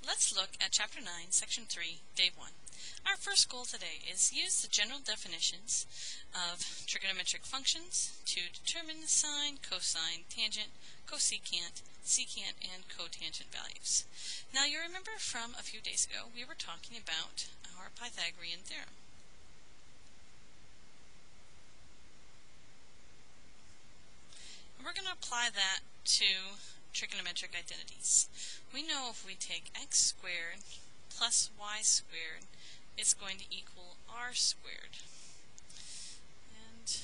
Let's look at Chapter 9, Section 3, Day 1. Our first goal today is use the general definitions of trigonometric functions to determine the sine, cosine, tangent, cosecant, secant, and cotangent values. Now you remember from a few days ago we were talking about our Pythagorean Theorem. And we're going to apply that to trigonometric identities. We know if we take x squared plus y squared, it's going to equal r squared. And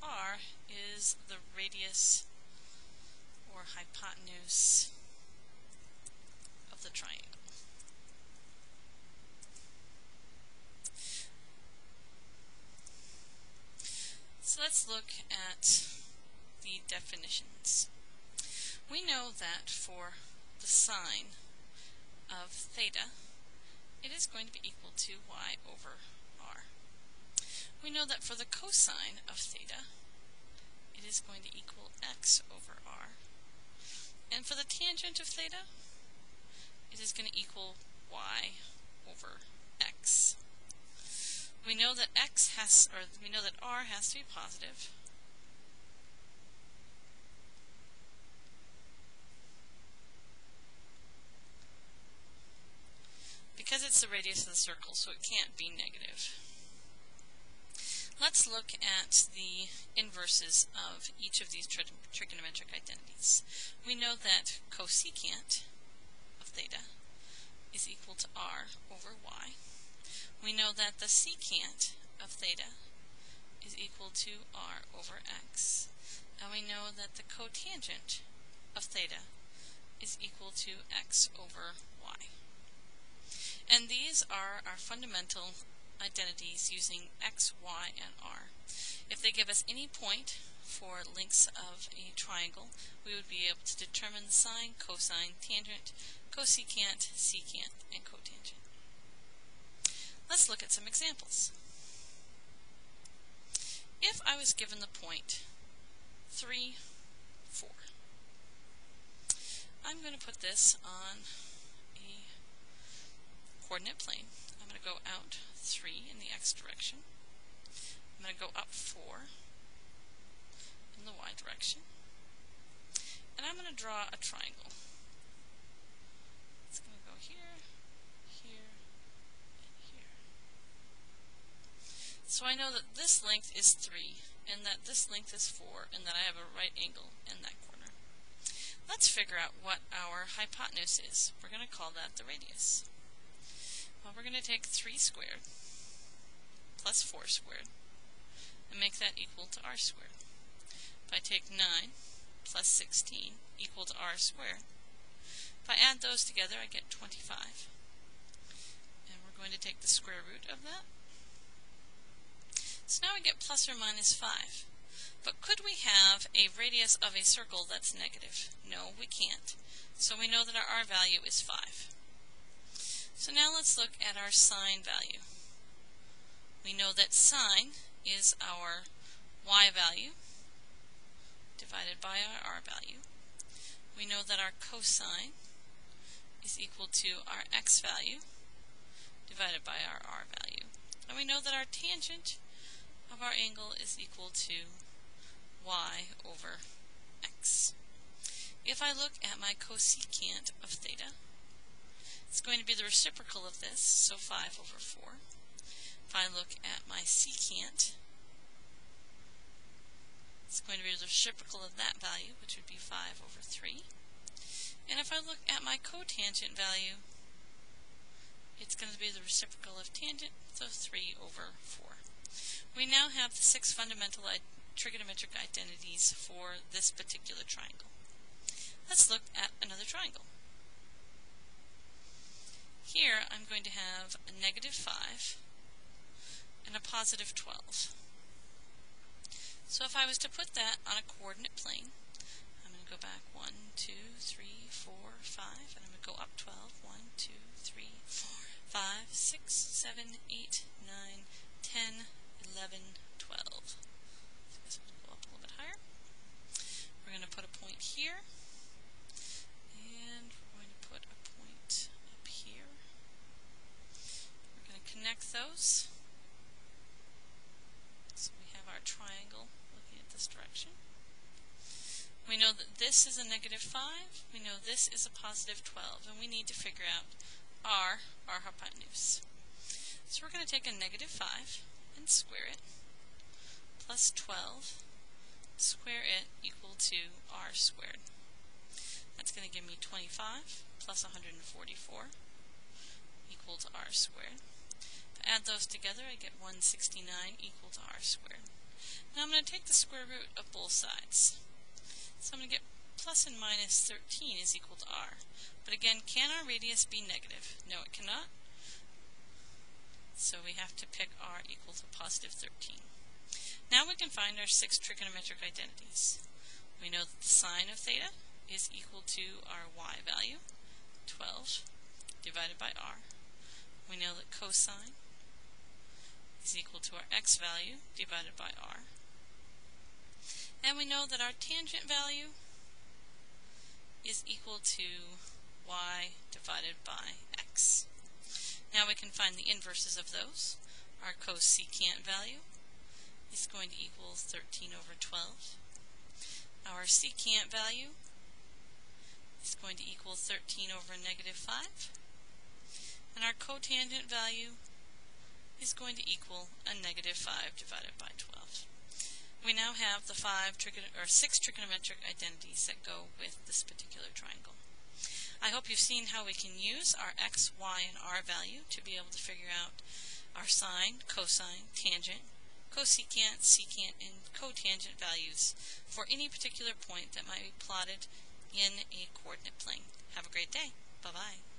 r is the radius or hypotenuse of the triangle. So let's look at the definitions. We know that for the sine of theta, it is going to be equal to y over r. We know that for the cosine of theta, it is going to equal x over r. And for the tangent of theta, it is going to equal y over x. We know that r has to be positive. Because it's the radius of the circle, so it can't be negative. Let's look at the inverses of each of these trigonometric identities. We know that cosecant of theta is equal to r over y. We know that the secant of theta is equal to r over x. And we know that the cotangent of theta is equal to x over y. And these are our fundamental identities using x, y, and r. If they give us any point for lengths of a triangle, we would be able to determine the sine, cosine, tangent, cosecant, secant, and cotangent. Let's look at some examples. If I was given the point 3, 4, I'm going to put this on a coordinate plane. I'm going to go out 3 in the x direction. I'm going to go up 4 in the y direction. And I'm going to draw a triangle. It's going to go here, here, and here. So I know that this length is 3, and that this length is 4, and that I have a right angle in that corner. Let's figure out what our hypotenuse is. We're going to call that the radius. Well, we're going to take 3 squared plus 4 squared and make that equal to r squared. If I take 9 plus 16 equal to r squared, if I add those together I get 25. And we're going to take the square root of that. So now we get plus or minus 5. But could we have a radius of a circle that's negative? No, we can't. So we know that our r value is 5. So now let's look at our sine value. We know that sine is our y value divided by our r value. We know that our cosine is equal to our x value divided by our r value. And we know that our tangent of our angle is equal to y over x. If I look at my cosecant of theta, it's going to be the reciprocal of this, so 5 over 4. If I look at my secant, it's going to be the reciprocal of that value, which would be 5 over 3. And if I look at my cotangent value, it's going to be the reciprocal of tangent, so 3 over 4. We now have the 6 fundamental trigonometric identities for this particular triangle. Let's look at another triangle. Here I'm going to have a negative 5 and a positive 12. So if I was to put that on a coordinate plane, I'm going to go back 1, 2, 3, 4, 5, and I'm going to go up 12. 1, 2, 3, 4, 5, 6, 7, 8, 9, 10, 11, 12. So I guess we'll go up a little bit higher. We're going to put a point here, hypotenuse. So we have our triangle looking at this direction. We know that this is a negative 5, we know this is a positive 12, and we need to figure out our hypotenuse. So we're going to take a negative 5 and square it, plus 12, square it, equal to r squared. That's going to give me 25 plus 144 equal to r squared. If I add those together, I get 169 equal to r squared. Now I'm going to take the square root of both sides. So I'm going to get plus and minus 13 is equal to r. But again, can our radius be negative? No, it cannot. So we have to pick r equal to positive 13. Now we can find our 6 trigonometric identities. We know that the sine of theta is equal to our y value, 12, divided by r. We know that cosine is equal to our x value divided by r. And we know that our tangent value is equal to y divided by x. Now we can find the inverses of those. Our cosecant value is going to equal 13 over 12. Our secant value is going to equal 13 over negative 5. And our cotangent value is going to equal a negative 5 divided by 12. We now have the 6 trigonometric identities that go with this particular triangle. I hope you've seen how we can use our x, y, and r value to be able to figure out our sine, cosine, tangent, cosecant, secant, and cotangent values for any particular point that might be plotted in a coordinate plane. Have a great day. Bye-bye.